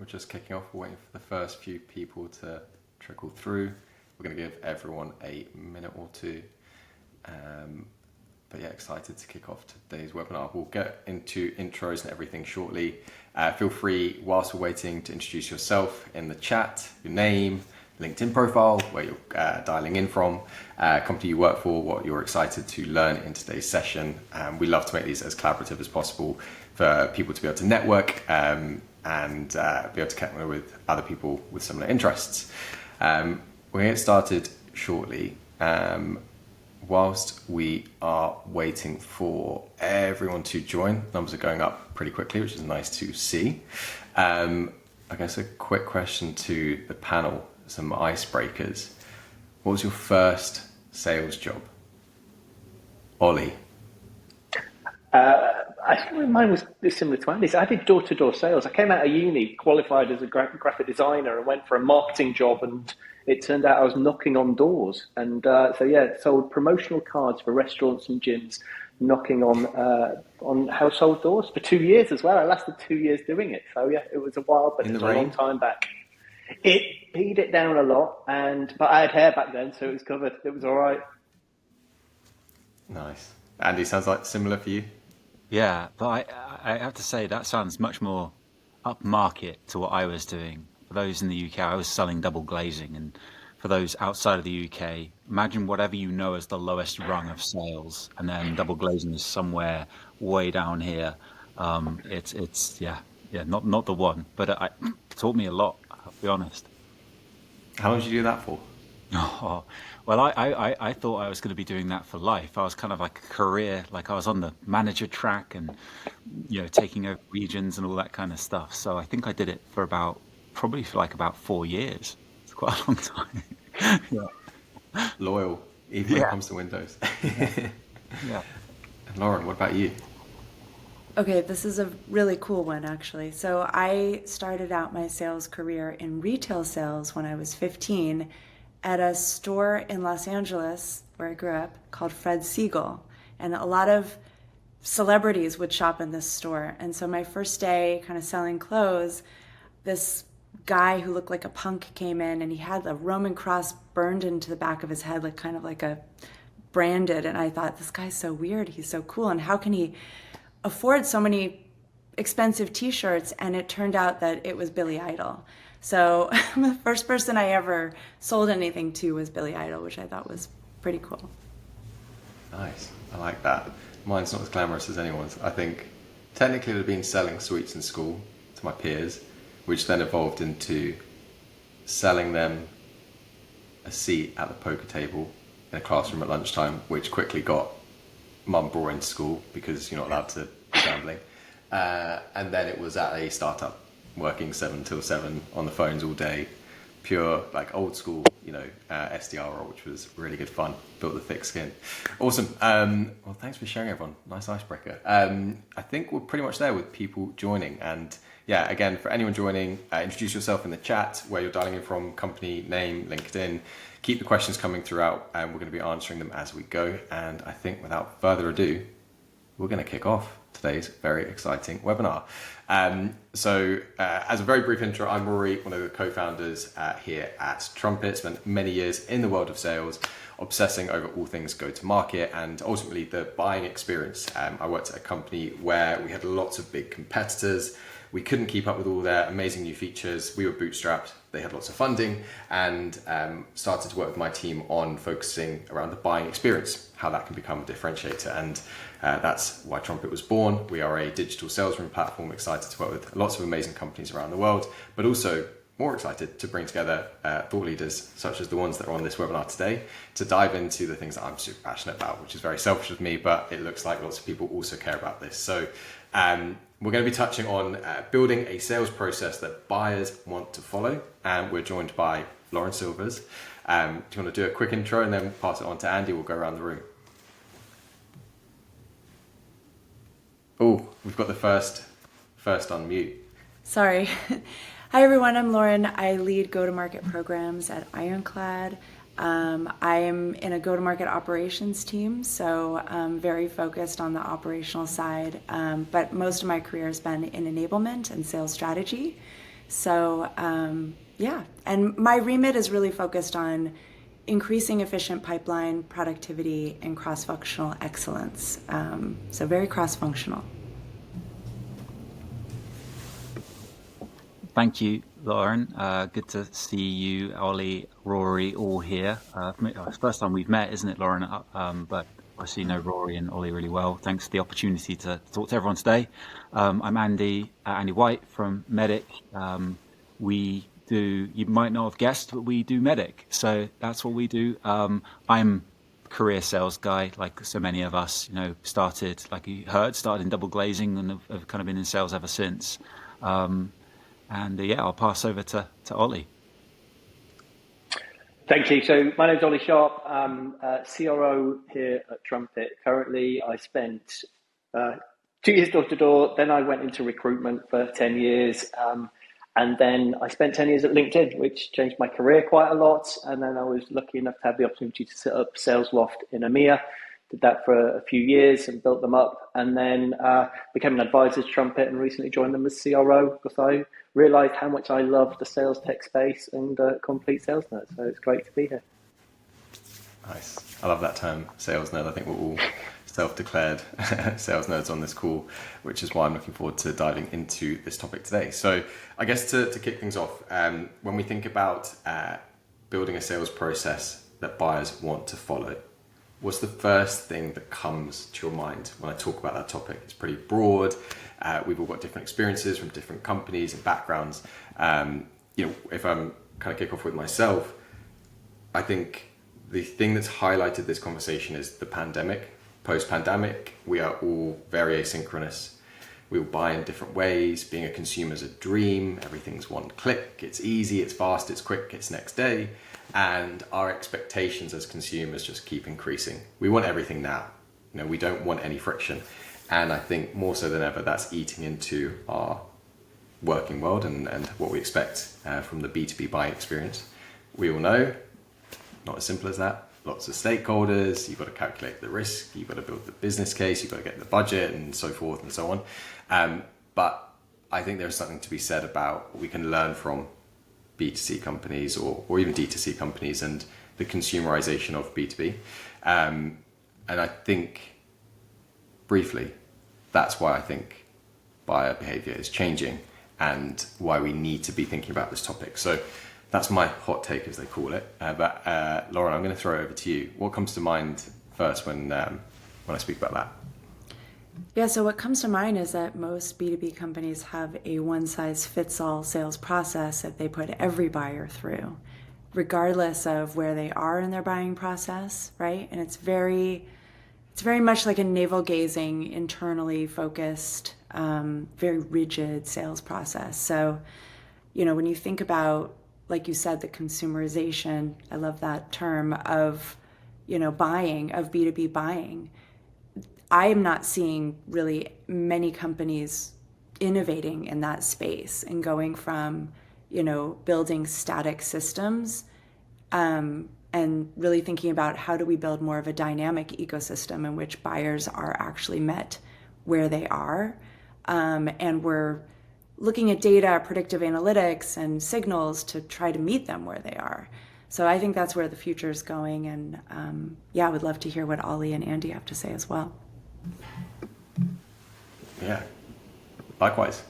We're just kicking off, we're waiting for the first few people to trickle through. We're going to give everyone a minute or two. But yeah, excited to kick off today's webinar. We'll get into intros and everything shortly. Feel free, whilst we're waiting, to introduce yourself in the chat, your name, LinkedIn profile, where you're dialing in from, company you work for, what you're excited to learn in today's session. We love to make these as collaborative as possible for people to be able to network and be able to connect with other people with similar interests. We're going to get started shortly. Whilst we are waiting for everyone to join, numbers are going up pretty quickly, which is nice to see. I guess a quick question to the panel, some icebreakers. What was your first sales job? Ollie? I think mine was similar to Andy's. I did door-to-door sales. I came out of uni, qualified as a graphic designer, and went for a marketing job, and it turned out I was knocking on doors. And sold promotional cards for restaurants and gyms, knocking on household doors for 2 years as well. I lasted 2 years doing it. So yeah, it was a while, but it was a long time back. It peed it down a lot, but I had hair back then, so it was covered. It was all right. Nice. Andy, sounds like similar for you? Yeah, but I have to say that sounds much more upmarket to what I was doing. For those in the UK, I was selling double glazing, and for those outside of the UK, imagine whatever you know as the lowest rung of sales, and then double glazing is somewhere way down here. It's not the one, but it taught me a lot. I'll be honest. How long did you do that for? Oh, well, I thought I was going to be doing that for life. I was kind of like a career, like I was on the manager track and, taking over regions and all that kind of stuff. So I think I did it for about 4 years. It's quite a long time. Yeah. Loyal, even when it comes to Windows. Yeah. And Lauren, what about you? Okay, this is a really cool one, actually. So I started out my sales career in retail sales when I was 15 at a store in Los Angeles, where I grew up, called Fred Siegel. And a lot of celebrities would shop in this store. And so my first day kind of selling clothes, this guy who looked like a punk came in, and he had the Roman cross burned into the back of his head, like kind of like a branded. And I thought, this guy's so weird, he's so cool, and how can he afford so many expensive t-shirts? And it turned out that it was Billy Idol. So the first person I ever sold anything to was Billy Idol, which I thought was pretty cool. Nice, I like that. Mine's not as glamorous as anyone's. I think technically it would have been selling sweets in school to my peers, which then evolved into selling them a seat at the poker table in a classroom at lunchtime, which quickly got mum brought into school because you're not allowed to be gambling. And then it was at a startup, working 7 till 7 on the phones all day, pure like old school, SDR role, which was really good fun, built the thick skin. Awesome. Well, thanks for sharing, everyone. Nice icebreaker. I think we're pretty much there with people joining. And yeah, again, for anyone joining, introduce yourself in the chat, where you're dialing in from, company name, LinkedIn. Keep the questions coming throughout, and we're going to be answering them as we go. And I think without further ado, we're going to kick off today's very exciting webinar. As a very brief intro, I'm Rory, one of the co-founders here at Trumpet. Spent many years in the world of sales, obsessing over all things go-to-market and ultimately the buying experience. I worked at a company where we had lots of big competitors. We couldn't keep up with all their amazing new features. We were bootstrapped. They had lots of funding, and started to work with my team on focusing around the buying experience, how that can become a differentiator. And that's why Trumpet was born. We are a digital sales room platform, excited to work with lots of amazing companies around the world, but also more excited to bring together thought leaders such as the ones that are on this webinar today to dive into the things that I'm super passionate about, which is very selfish of me, but it looks like lots of people also care about this. So we're going to be touching on building a sales process that buyers want to follow. And we're joined by Lauren Silvers. Do you want to do a quick intro and then pass it on to Andy? We'll go around the room. Oh, we've got the first unmute. Sorry. Hi, everyone. I'm Lauren. I lead go-to-market programs at Ironclad. I am in a go-to-market operations team, so I'm very focused on the operational side, but most of my career has been in enablement and sales strategy. So yeah, and my remit is really focused on increasing efficient pipeline productivity and cross-functional excellence. So very cross-functional. Thank you, Lauren. Good to see you, Ollie, Rory, all here. It's the first time we've met, isn't it, Lauren? But obviously you know Rory and Ollie really well. Thanks for the opportunity to talk to everyone today. I'm Andy Whyte from MEDDICC. We do, you might not have guessed, but we do MEDDICC. So that's what we do. I'm a career sales guy, like so many of us, you know, started, like you heard, started in double glazing and have kind of been in sales ever since. Yeah, I'll pass over to Ollie. Thank you. So my name's Ollie Sharpe. I'm CRO here at Trumpet. Currently, I spent 2 years door to door. Then I went into recruitment for 10 years. And then I spent 10 years at LinkedIn, which changed my career quite a lot. And then I was lucky enough to have the opportunity to set up Sales Loft in EMEA. Did that for a few years and built them up, and then became an advisor to Trumpet and recently joined them as CRO because I realised how much I love the sales tech space and complete sales nerd. So it's great to be here. Nice. I love that term, sales nerd. I think we're all self-declared sales nerds on this call, which is why I'm looking forward to diving into this topic today. So I guess to kick things off, when we think about building a sales process that buyers want to follow, what's the first thing that comes to your mind when I talk about that topic? It's pretty broad. We've all got different experiences from different companies and backgrounds. If I'm kind of kick off with myself, I think the thing that's highlighted this conversation is the pandemic. Post-pandemic, we are all very asynchronous. We all buy in different ways. Being a consumer is a dream. Everything's one click. It's easy, it's fast, it's quick, it's next day. And our expectations as consumers just keep increasing. We want everything now. We don't want any friction. And I think more so than ever, that's eating into our working world and what we expect from the B2B buying experience. We all know, not as simple as that. Lots of stakeholders, you've got to calculate the risk, you've got to build the business case, you've got to get the budget and so forth and so on. But I think there's something to be said about what we can learn from B2C companies or even D2C companies and the consumerization of B2B. And I think, briefly, that's why I think buyer behavior is changing and why we need to be thinking about this topic. So that's my hot take, as they call it. But Lauren, I'm going to throw it over to you. What comes to mind first when I speak about that? Yeah, so what comes to mind is that most B2B companies have a one-size-fits-all sales process that they put every buyer through, regardless of where they are in their buying process, right? And it's very much like a navel-gazing, internally focused, very rigid sales process. So, when you think about, like you said, the consumerization, I love that term, of, buying, of B2B buying, I am not seeing really many companies innovating in that space and going from, building static systems and really thinking about how do we build more of a dynamic ecosystem in which buyers are actually met where they are. And we're looking at data, predictive analytics, and signals to try to meet them where they are. So I think that's where the future is going. And I would love to hear what Ollie and Andy have to say as well. Yeah, likewise.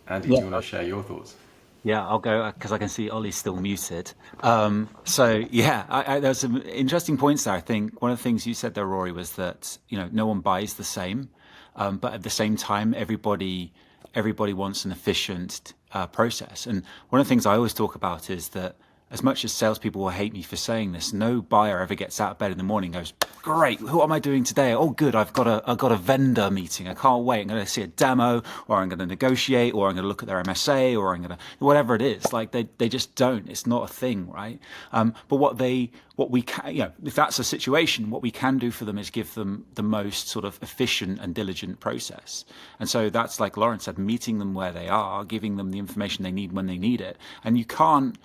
Andy, do you want to share your thoughts? Yeah, I'll go because I can see Ollie's still muted. There's some interesting points there. I think one of the things you said there, Rory, was that no one buys the same, but at the same time, everybody wants an efficient process. And one of the things I always talk about is that as much as salespeople will hate me for saying this, no buyer ever gets out of bed in the morning and goes, great, what am I doing today? Oh, good, I've got a vendor meeting. I can't wait. I'm going to see a demo, or I'm going to negotiate, or I'm going to look at their MSA, or I'm going to, whatever it is. Like they just don't. It's not a thing, right? But what we can, if that's a situation, what we can do for them is give them the most sort of efficient and diligent process. And so that's, like Lauren said, meeting them where they are, giving them the information they need when they need it. And you can't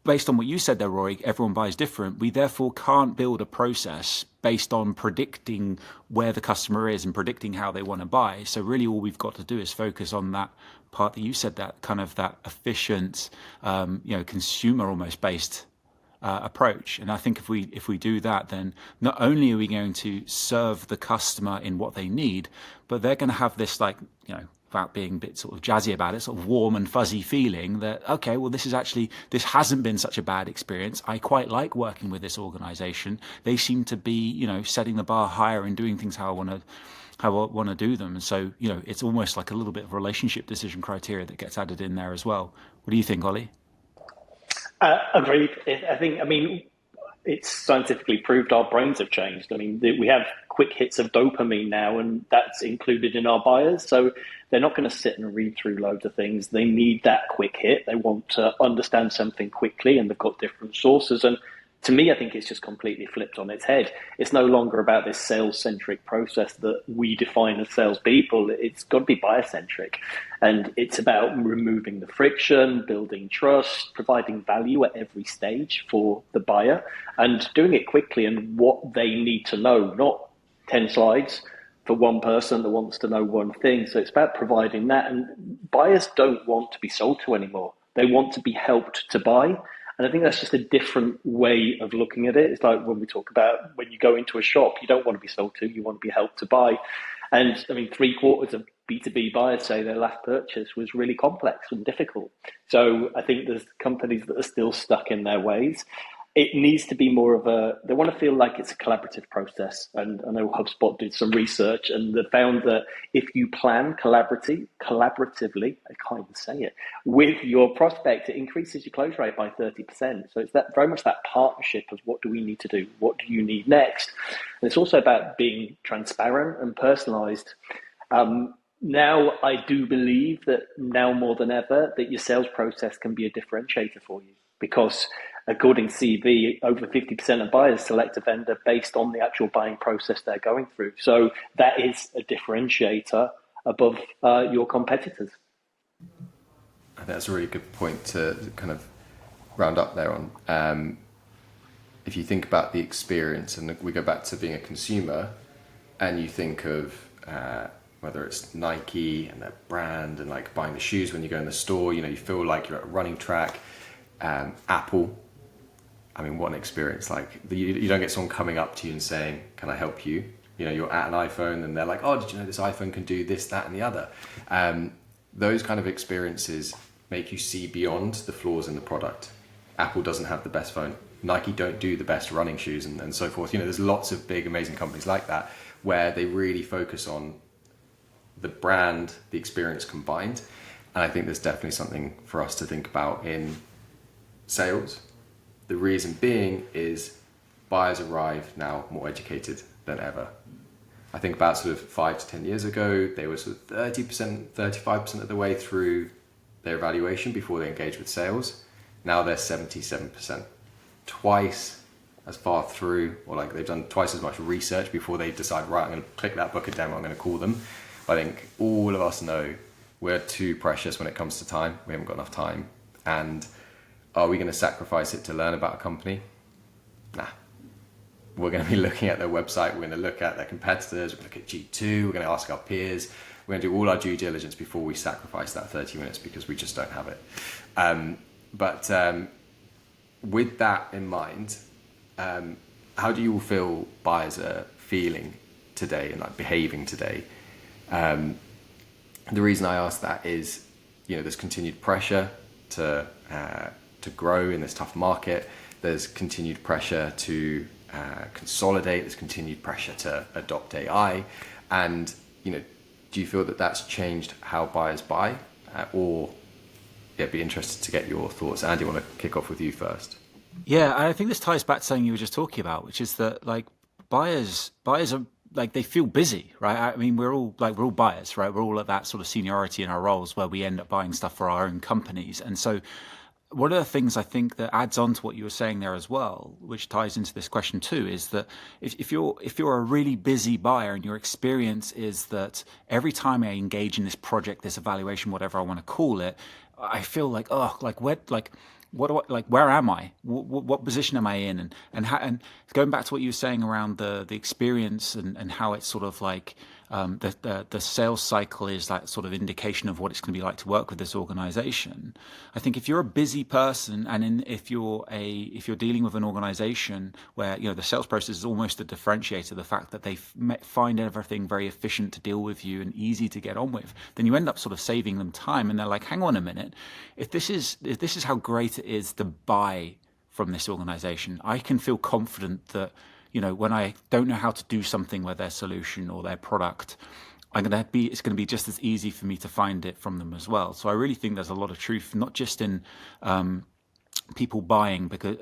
based on what you said there, Rory, everyone buys different. We therefore can't build a process based on predicting where the customer is and predicting how they want to buy. So really all we've got to do is focus on that part that you said, that kind of that efficient, consumer almost based approach. And I think if we do that, then not only are we going to serve the customer in what they need, but they're going to have this, like, without being a bit sort of jazzy about it, sort of warm and fuzzy feeling that, okay, well, this hasn't been such a bad experience. I quite like working with this organization. They seem to be, setting the bar higher and doing things how I want to do them. And so, it's almost like a little bit of relationship decision criteria that gets added in there as well. What do you think, Ollie? Agreed. It's scientifically proved our brains have changed. We have quick hits of dopamine now, and that's included in our buyers. So they're not going to sit and read through loads of things. They need that quick hit. They want to understand something quickly, and they've got different sources. And to me, I think it's just completely flipped on its head. It's no longer about this sales-centric process that we define as salespeople. It's got to be buyer-centric. And it's about removing the friction, building trust, providing value at every stage for the buyer, and doing it quickly and what they need to know, not 10 slides for one person that wants to know one thing. So it's about providing that. And buyers don't want to be sold to anymore. They want to be helped to buy. And I think that's just a different way of looking at it. It's like when we talk about when you go into a shop, you don't want to be sold to, you want to be helped to buy. And 3/4 of B2B buyers say their last purchase was really complex and difficult. So I think there's companies that are still stuck in their ways. It needs to be more of they want to feel like it's a collaborative process. And I know HubSpot did some research, and they found that if you plan collaboratively, I can't even say it, with your prospect, it increases your close rate by 30%. So it's that very much that partnership of what do we need to do? What do you need next? And it's also about being transparent and personalized. Now, I do believe that now more than ever, that your sales process can be a differentiator for you, because according to CV, over 50% of buyers select a vendor based on the actual buying process they're going through. So that is a differentiator above your competitors. I think that's a really good point to kind of round up there on. If you think about the experience, and we go back to being a consumer, and you think of whether it's Nike and their brand and like buying the shoes when you go in the store, you feel like you're at a running track. Apple, what an experience. Like you don't get someone coming up to you and saying, can I help you? You're at an iPhone and they're like, oh, did you know this iPhone can do this, that, and the other? Those kind of experiences make you see beyond the flaws in the product. Apple doesn't have the best phone. Nike don't do the best running shoes and so forth. There's lots of big, amazing companies like that where they really focus on the brand, the experience combined. And I think there's definitely something for us to think about in sales. The reason being is buyers arrive now more educated than ever. I think about sort of 5 to 10 years ago, they were sort of 30%, 35% of the way through their evaluation before they engage with sales. Now they're 77%, twice as far through, or like they've done twice as much research before they decide, right, I'm going to click that, book a demo, I'm going to call them. I think all of us know we're too precious when it comes to time. We haven't got enough time. And are we going to sacrifice it to learn about a company? Nah. We're going to be looking at their website. We're going to look at their competitors. We're going to look at G2. We're going to ask our peers. We're going to do all our due diligence before we sacrifice that 30 minutes because we just don't have it. But with that in mind, how do you all feel buyers are feeling today and like behaving today? The reason I ask that is, there's continued pressure to grow in this tough market. There's continued pressure to consolidate. There's continued pressure to adopt AI. And, do you feel that that's changed how buyers buy? Be interested to get your thoughts. Andy, I want to kick off with you first. Yeah, I think this ties back to something you were just talking about, which is that like buyers are like, they feel busy, right? We're all buyers, right? We're all at that sort of seniority in our roles where we end up buying stuff for our own companies. And so one of the things I think that adds on to what you were saying there as well, which ties into this question too, is that if you're a really busy buyer and your experience is that every time I engage in this project, this evaluation, whatever I want to call it, I feel like, what do I, like, where am I? What position am I in? And going back to what you were saying around the experience and how it's sort of like the sales cycle is that sort of indication of what it's going to be like to work with this organization. I think if you're a busy person and if you're dealing with an organization where, you know, the sales process is almost a differentiator, the fact that they find everything very efficient to deal with you and easy to get on with, then you end up sort of saving them time. And they're like, hang on a minute, if this is how great it is to buy from this organization, I can feel confident that, you know, when I don't know how to do something with their solution or their product, it's going to be just as easy for me to find it from them as well. So I really think there's a lot of truth, not just in people buying because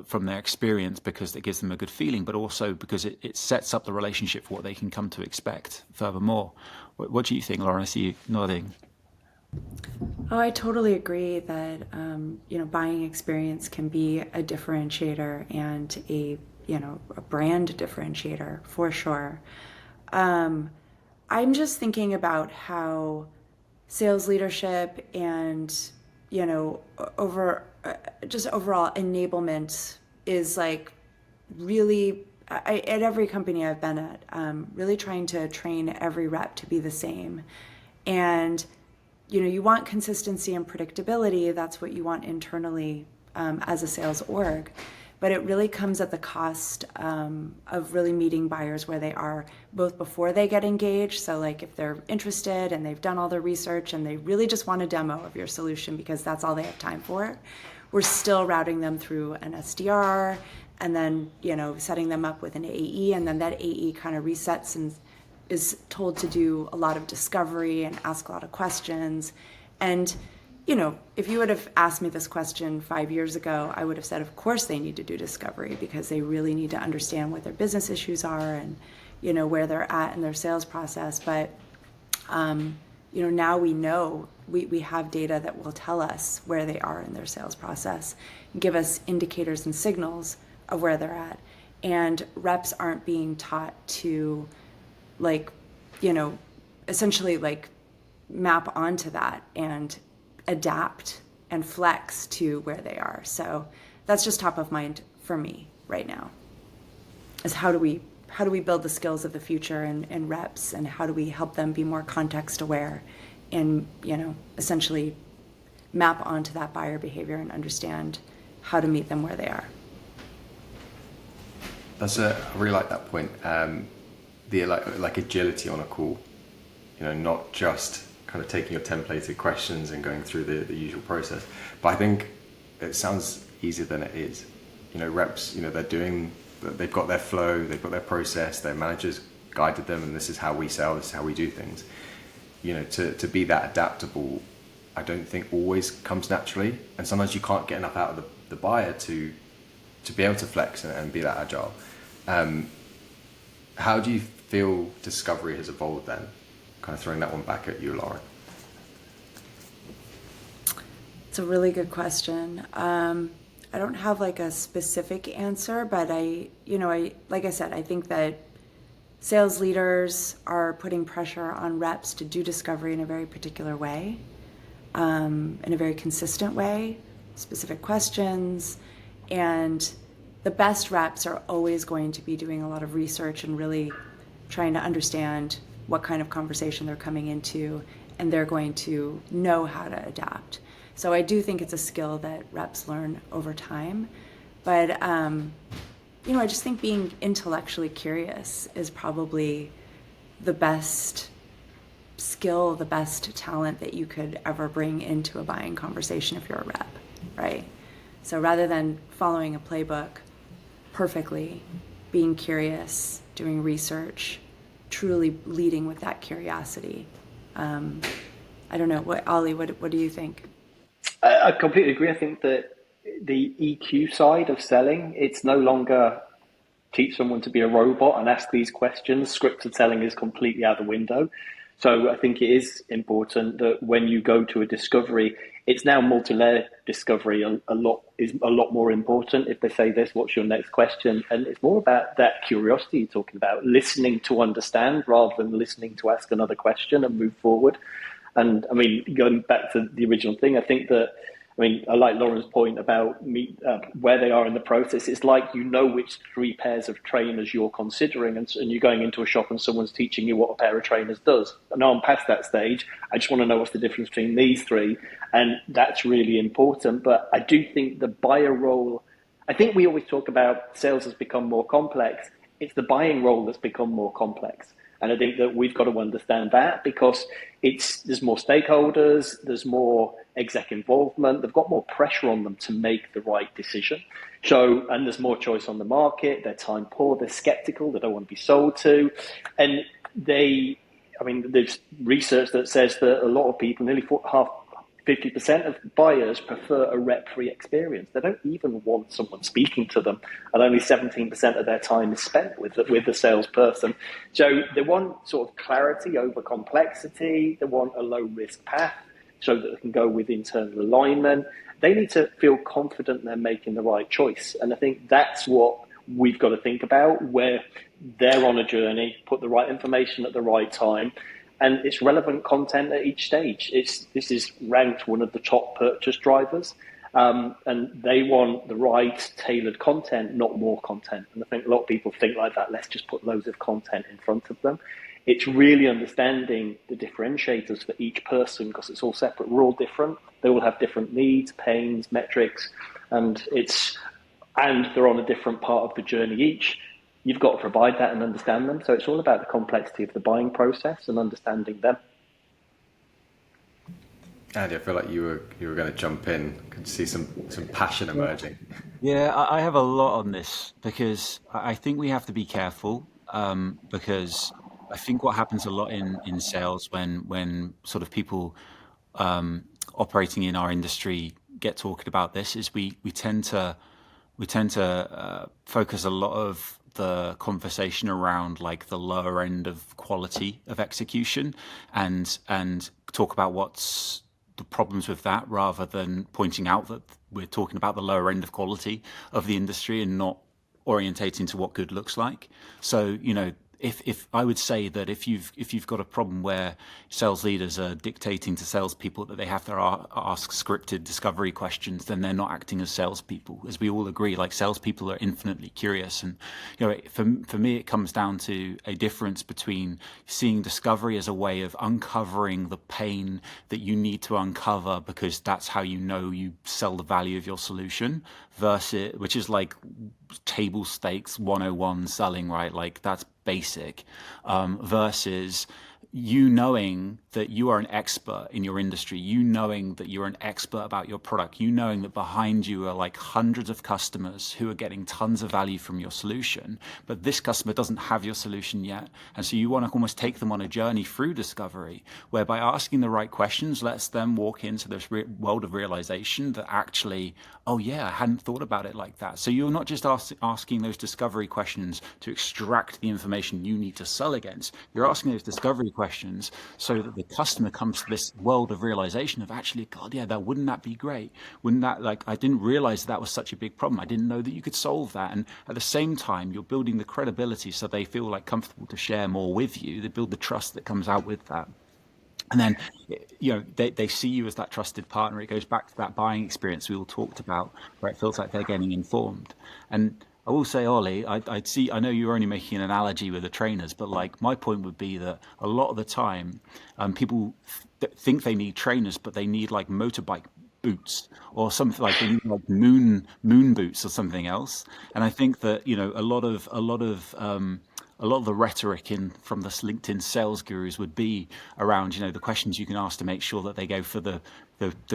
from their experience, because it gives them a good feeling, but also because it sets up the relationship for what they can come to expect furthermore. What do you think, Lauren? I see you nodding. Oh, I totally agree that you know, buying experience can be a differentiator and a brand differentiator for sure. I'm just thinking about how sales leadership and, you know, overall enablement is like really, at every company I've been at, really trying to train every rep to be the same. And, you know, you want consistency and predictability. That's what you want internally as a sales org. But it really comes at the cost of really meeting buyers where they are, both before they get engaged. So like if they're interested and they've done all their research and they really just want a demo of your solution because that's all they have time for, we're still routing them through an SDR and then, you know, setting them up with an AE, and then that AE kind of resets and is told to do a lot of discovery and ask a lot of questions. And you know, if you would have asked me this question 5 years ago, I would have said, of course they need to do discovery because they really need to understand what their business issues are and, you know, where they're at in their sales process. But, you know, now we know, we have data that will tell us where they are in their sales process and give us indicators and signals of where they're at. And reps aren't being taught to, like, you know, essentially like map onto that and adapt and flex to where they are. So that's just top of mind for me right now, is how do we build the skills of the future and reps, and how do we help them be more context aware and, you know, essentially map onto that buyer behavior and understand how to meet them where they are. I really like that point. The like agility on a call, you know, not just kind of taking your templated questions and going through the usual process. But I think it sounds easier than it is. You know, reps, you know, they've got their flow, they've got their process, their managers guided them, and this is how we sell, this is how we do things. You know, to be that adaptable, I don't think always comes naturally. And sometimes you can't get enough out of the buyer to be able to flex and be that agile. How do you feel discovery has evolved then? Kind of throwing that one back at you, Lauren. It's a really good question. I don't have like a specific answer, but like I said, I think that sales leaders are putting pressure on reps to do discovery in a very particular way, in a very consistent way, specific questions, and the best reps are always going to be doing a lot of research and really trying to understand what kind of conversation they're coming into, and they're going to know how to adapt. So I do think it's a skill that reps learn over time. But, you know, I just think being intellectually curious is probably the best skill, the best talent that you could ever bring into a buying conversation if you're a rep, right? So rather than following a playbook perfectly, being curious, doing research, truly leading with that curiosity. I don't know, Ollie, what do you think? I completely agree. I think that the EQ side of selling, it's no longer teach someone to be a robot and ask these questions. Scripted selling is completely out the window. So I think it is important that when you go to a discovery, it's now multi-layer discovery a lot more important. If they say this, what's your next question? And it's more about that curiosity you're talking about, listening to understand rather than listening to ask another question and move forward. And I mean, going back to the original thing, I think that I mean, I like Lauren's point about where they are in the process. It's like you know which 3 pairs of trainers you're considering, and you're going into a shop and someone's teaching you what a pair of trainers does. And now I'm past that stage. I just want to know what's the difference between these 3, and that's really important. But I do think the buyer role, I think we always talk about sales has become more complex. It's the buying role that's become more complex. And I think that we've got to understand that, because there's more stakeholders, there's more exec involvement, they've got more pressure on them to make the right decision. So, and there's more choice on the market, they're time poor, they're skeptical, they don't want to be sold to. And there's research that says that a lot of people, nearly 50% of buyers prefer a rep-free experience. They don't even want someone speaking to them, and only 17% of their time is spent with the salesperson. So they want sort of clarity over complexity. They want a low-risk path so that they can go with internal alignment. They need to feel confident they're making the right choice. And I think that's what we've got to think about, where they're on a journey, put the right information at the right time, and it's relevant content at each stage. This is ranked one of the top purchase drivers, and they want the right tailored content, not more content. And I think a lot of people think like that. Let's just put loads of content in front of them. It's really understanding the differentiators for each person, because it's all separate. We're all different. They all have different needs, pains, metrics, and they're on a different part of the journey each. You've got to provide that and understand them. So it's all about the complexity of the buying process and understanding them. Andy, I feel like you were going to jump in. Could see some passion emerging. Yeah, I have a lot on this, because I think we have to be careful, because I think what happens a lot in sales when sort of people operating in our industry get talking about this is we tend to focus a lot of the conversation around like the lower end of quality of execution and talk about what's the problems with that, rather than pointing out that we're talking about the lower end of quality of the industry and not orientating to what good looks like. So, if I would say that if you've got a problem where sales leaders are dictating to salespeople that they have to ask scripted discovery questions, then they're not acting as salespeople. As we all agree, like salespeople are infinitely curious, and for me, it comes down to a difference between seeing discovery as a way of uncovering the pain that you need to uncover, because that's how you sell the value of your solution, versus, which is like table stakes 101 selling, right? Like that's basic, versus you knowing that you are an expert in your industry, you knowing that you're an expert about your product, you knowing that behind you are like hundreds of customers who are getting tons of value from your solution, but this customer doesn't have your solution yet. And so you want to almost take them on a journey through discovery, where by asking the right questions lets them walk into this world of realization that actually, oh yeah, I hadn't thought about it like that. So you're not just asking those discovery questions to extract the information you need to sell against. You're asking those discovery questions so that the customer comes to this world of realization of actually, God, yeah, wouldn't that be great? Wouldn't that, like, I didn't realize that was such a big problem. I didn't know that you could solve that. And at the same time, you're building the credibility so they feel like comfortable to share more with you. They build the trust that comes out with that. And then, they see you as that trusted partner. It goes back to that buying experience we all talked about, where it feels like they're getting informed. And I will say, Ollie, I know you're only making an analogy with the trainers, but like my point would be that a lot of the time, people think they need trainers, but they need like motorbike boots or something, like they need like moon boots or something else. And I think that a lot of the rhetoric from the LinkedIn sales gurus would be around the questions you can ask to make sure that they go for the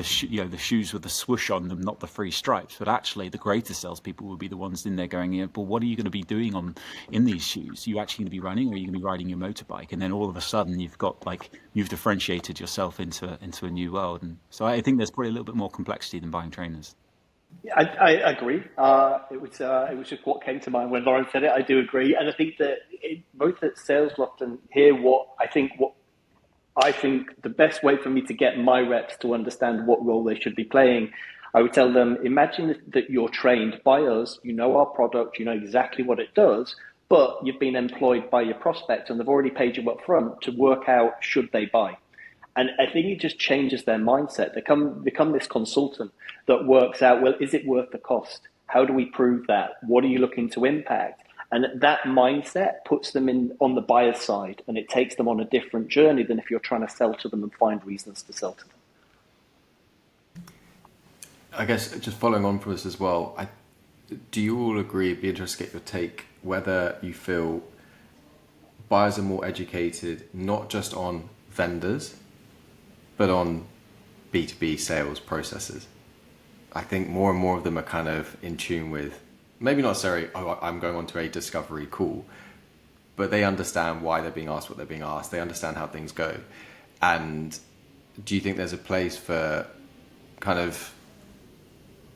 shoes with the swoosh on them, not the free stripes. But actually, the greatest salespeople will be the ones in there going, but what are you going to be doing in these shoes? Are you actually going to be running, or are you going to be riding your motorbike? And then all of a sudden, you've differentiated yourself into a new world. And so I think there's probably a little bit more complexity than buying trainers. Yeah, I agree. It was just what came to mind when Lauren said it. I do agree, and I think that both at sales will often hear what I think the best way for me to get my reps to understand what role they should be playing. I would tell them, imagine that you're trained by us. You know our product. You know exactly what it does, but you've been employed by your prospect, and they've already paid you up front to work out should they buy. And I think it just changes their mindset. They become this consultant that works out, well, is it worth the cost? How do we prove that? What are you looking to impact? And that mindset puts them on the buyer's side, and it takes them on a different journey than if you're trying to sell to them and find reasons to sell to them. I guess just following on from this as well, do you all agree, it'd be interesting to get your take, whether you feel buyers are more educated, not just on vendors, but on B2B sales processes? I think more and more of them are kind of in tune with, maybe not necessarily, oh, I'm going on to a discovery call, but they understand why they're being asked what they're being asked. They understand how things go. And do you think there's a place for kind of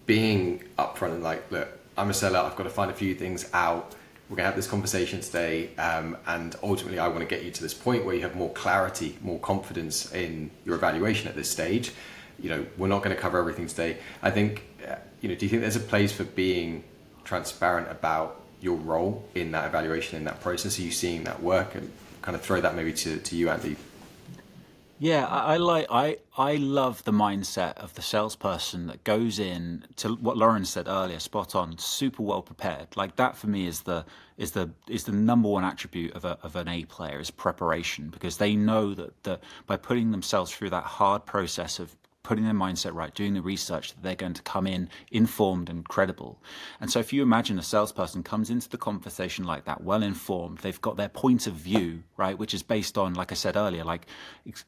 being upfront and like, look, I'm a seller, I've got to find a few things out. We're going to have this conversation today, and ultimately I want to get you to this point where you have more clarity, more confidence in your evaluation at this stage. We're not going to cover everything today. I think, do you think there's a place for being transparent about your role in that evaluation, in that process? Are you seeing that work? And kind of throw that maybe to you, Andy. Yeah, I love the mindset of the salesperson that goes in to what Lauren said earlier, spot on, super well prepared. Like that for me is the number one attribute of an A player is preparation, because they know that by putting themselves through that hard process of putting their mindset right, doing the research, that they're going to come in informed and credible. And so if you imagine a salesperson comes into the conversation like that, well informed, they've got their point of view, right, which is based on, like I said earlier, like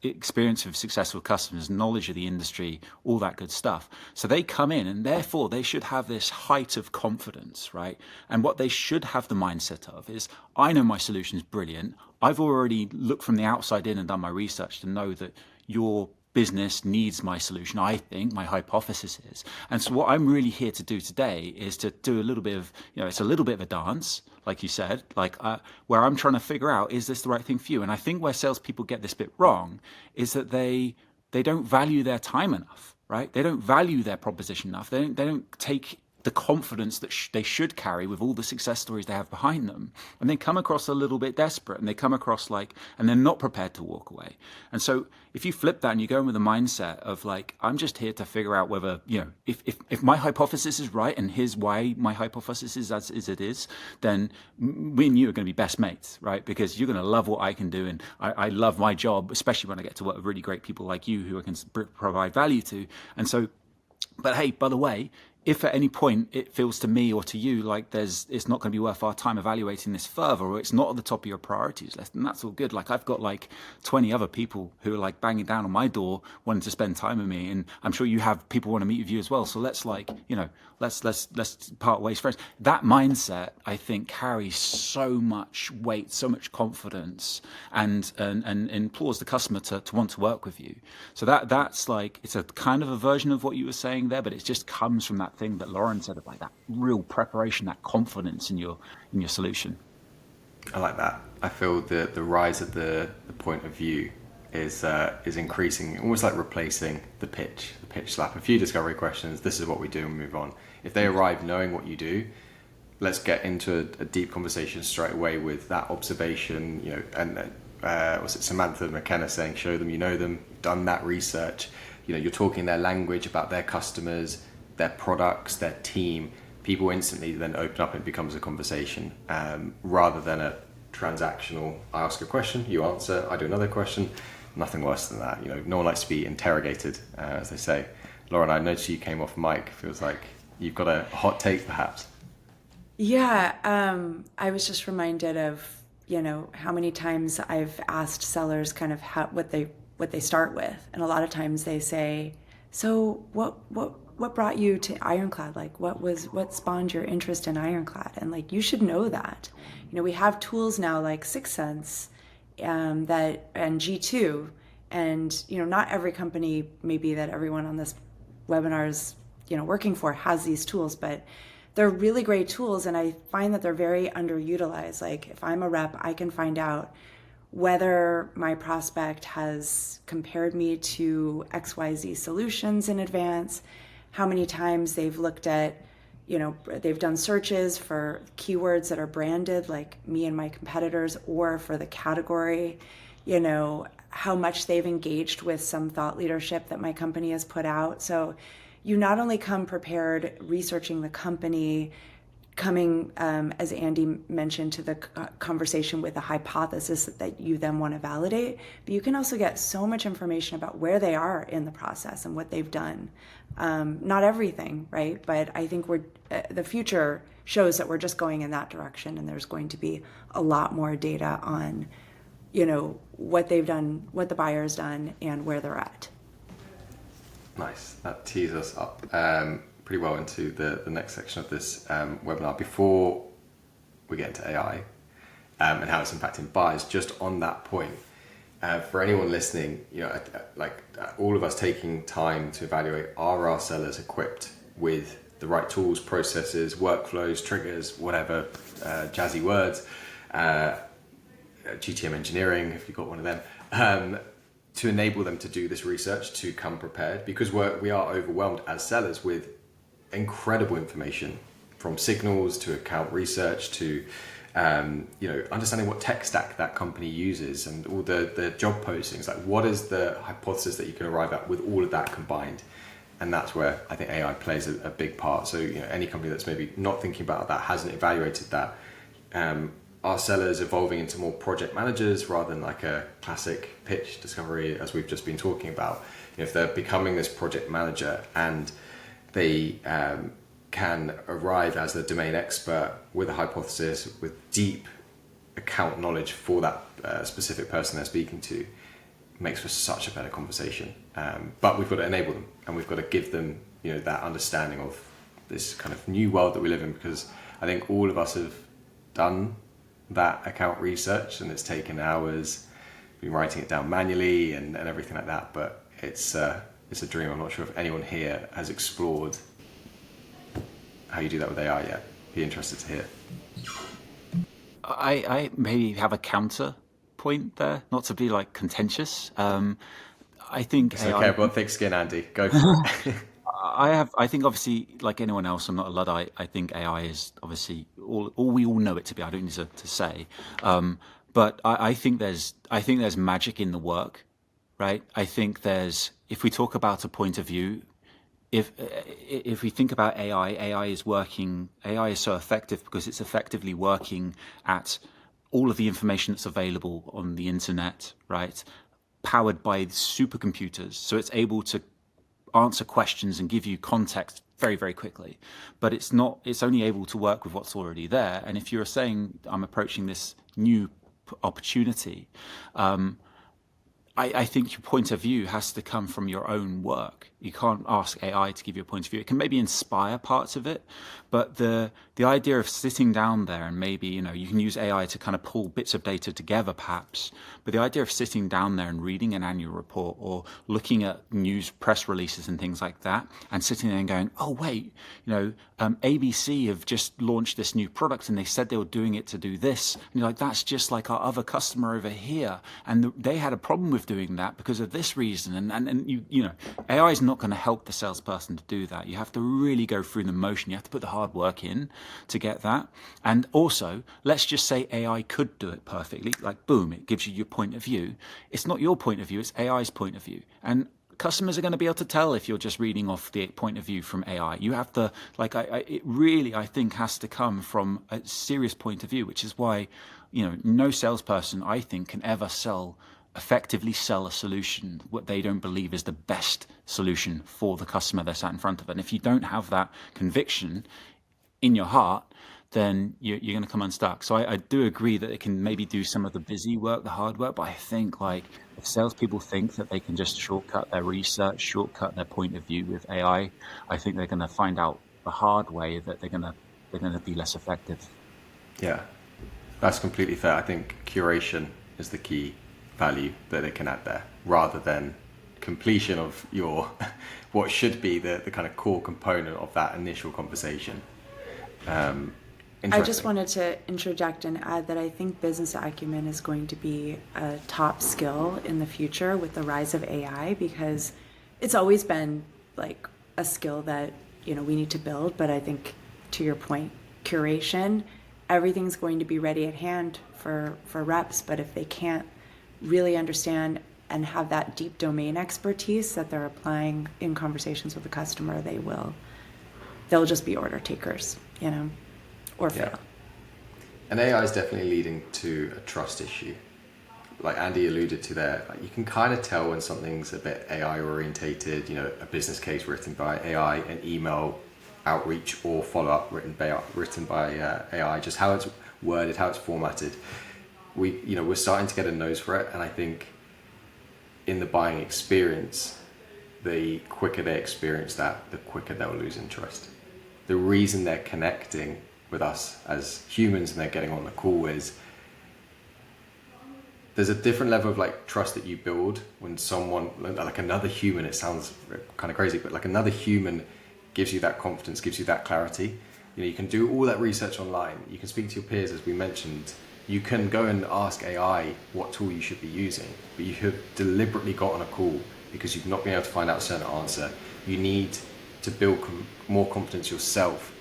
experience of successful customers, knowledge of the industry, all that good stuff. So they come in and therefore they should have this height of confidence, right? And what they should have the mindset of is, I know my solution is brilliant. I've already looked from the outside in and done my research to know that your business needs my solution, I think, my hypothesis is. And so what I'm really here to do today is to do a little bit of, it's a little bit of a dance, like you said, like where I'm trying to figure out, is this the right thing for you? And I think where salespeople get this bit wrong is that they don't value their time enough, right? They don't value their proposition enough. They don't take the confidence that they should carry with all the success stories they have behind them. And they come across a little bit desperate, and they come across and they're not prepared to walk away. And so if you flip that and you go in with a mindset of like, I'm just here to figure out whether, if my hypothesis is right and here's why my hypothesis is as it is, then me and you are going to be best mates, right? Because you're going to love what I can do. And I love my job, especially when I get to work with really great people like you who I can provide value to. And so, but hey, by the way, if at any point it feels to me or to you like it's not going to be worth our time evaluating this further, or it's not at the top of your priorities list, then that's all good. Like I've got 20 other people who are banging down on my door wanting to spend time with me, and I'm sure you have people want to meet with you as well. So let's let's part ways friends. That mindset, I think, carries so much weight, so much confidence, and implores the customer to want to work with you. So that's it's a kind of a version of what you were saying there, but it just comes from that thing that Lauren said about that real preparation, that confidence in your solution. I like that. I feel the rise of the point of view is increasing, almost like replacing the pitch slap. A few discovery questions, this is what we do, and move on. If they arrive knowing what you do, let's get into a deep conversation straight away with that observation, and was it Samantha McKenna saying, show them you know them, done that research, you're talking their language about their customers, their products, their team. People instantly then open up and it becomes a conversation, rather than a transactional, I ask a question, you answer, I do another question. Nothing worse than that. No one likes to be interrogated, as they say. Lauren, I noticed you came off mic. Feels like you've got a hot take, perhaps. Yeah, I was just reminded of how many times I've asked sellers kind of what they start with, and a lot of times they say, "So what brought you to Ironclad? What spawned your interest in Ironclad?" And you should know that. We have tools now like Sixth Sense, and G2, and not every company maybe that everyone on this webinar is working for has these tools, but they're really great tools, and I find that they're very underutilized. If I'm a rep, I can find out whether my prospect has compared me to XYZ solutions in advance, how many times they've looked at, they've done searches for keywords that are branded like me and my competitors, or for the category. how much they've engaged with some thought leadership that my company has put out. So you not only come prepared researching the company, coming, as Andy mentioned, to the conversation with a hypothesis that you then want to validate, but you can also get so much information about where they are in the process and what they've done. Not everything, right? But I think the future shows that we're just going in that direction, and there's going to be a lot more data on, what they've done, what the buyer's done, and where they're at. Nice. That tees us up pretty well into the next section of this webinar. Before we get into AI and how it's impacting buyers, just on that point, for anyone listening, all of us taking time to evaluate, are our sellers equipped with the right tools, processes, workflows, triggers, whatever jazzy words, GTM engineering, if you've got one of them, to enable them to do this research, to come prepared, because we are overwhelmed as sellers with incredible information, from signals to account research to understanding what tech stack that company uses and all the job postings. Like, what is the hypothesis that you can arrive at with all of that combined? And that's where I think AI plays a big part. So any company that's maybe not thinking about that, hasn't evaluated that, are sellers evolving into more project managers rather than like a classic pitch discovery, as we've just been talking about? If they're becoming this project manager and they can arrive as the domain expert with a hypothesis, with deep account knowledge for that specific person they're speaking to, makes for such a better conversation. But we've got to enable them, and we've got to give them that understanding of this kind of new world that we live in, because I think all of us have done that account research, and it's taken hours, been writing it down manually and everything like that, but it's a dream. I'm not sure if anyone here has explored how you do that with AI yet. Be interested to hear. I maybe have a counter point there, not to be like contentious. I think it's AI, okay. I've got thick skin, Andy. Go for it. I think obviously, like anyone else, I'm not a Luddite. I think AI is obviously all we all know it to be. I don't need to say, but I think there's magic in the work, right? I think if we talk about a point of view, if we think about AI is so effective because it's effectively working at all of the information that's available on the internet, right? Powered by supercomputers, so it's able to answer questions and give you context very, very quickly. But it's only able to work with what's already there. And if you're saying I'm approaching this new opportunity, I think your point of view has to come from your own work. You can't ask AI to give you a point of view. It can maybe inspire parts of it, but the idea of sitting down there and maybe, you can use AI to kind of pull bits of data together perhaps, but the idea of sitting down there and reading an annual report or looking at news press releases and things like that, and sitting there and going, oh wait, ABC have just launched this new product and they said they were doing it to do this. And you're like, that's just like our other customer over here. And they had a problem with doing that because of this reason. And AI is not going to help the salesperson to do that. You have to really go through the motion. You have to put the hard work in to get that. And also, let's just say AI could do it perfectly. Like, boom, it gives you your point of view. It's not your point of view, it's AI's point of view. And customers are going to be able to tell if you're just reading off the point of view from AI. You have to, it really, I think, has to come from a serious point of view, which is why, no salesperson, I think, can ever effectively sell a solution what they don't believe is the best solution for the customer they're sat in front of. And if you don't have that conviction in your heart, then you're going to come unstuck. So I do agree that it can maybe do some of the busy work, the hard work, but I think if salespeople think that they can just shortcut their research, shortcut their point of view with AI, I think they're going to find out the hard way that they're going to be less effective. Yeah, that's completely fair. I think curation is the key value that they can add there, rather than completion of your what should be the kind of core component of that initial conversation. I just wanted to interject and add that I think business acumen is going to be a top skill in the future with the rise of AI, because it's always been like a skill that we need to build. But I think, to your point, curation, everything's going to be ready at hand for reps, but if they can't really understand and have that deep domain expertise that they're applying in conversations with the customer, they'll just be order takers, or fail. Yeah. And AI is definitely leading to a trust issue. Like Andy alluded to there, like you can kind of tell when something's a bit AI orientated, a business case written by AI, an email outreach or follow-up written by AI, just how it's worded, how it's formatted. We're starting to get a nose for it, and I think in the buying experience, the quicker they experience that, the quicker they'll lose interest. The reason they're connecting with us as humans and they're getting on the call is there's a different level of like trust that you build when someone, like another human, it sounds kind of crazy, but like another human gives you that confidence, gives you that clarity. You can do all that research online. You can speak to your peers, as we mentioned. You can go and ask AI what tool you should be using, but you have deliberately got on a call because you've not been able to find out a certain answer. You need to build more confidence yourself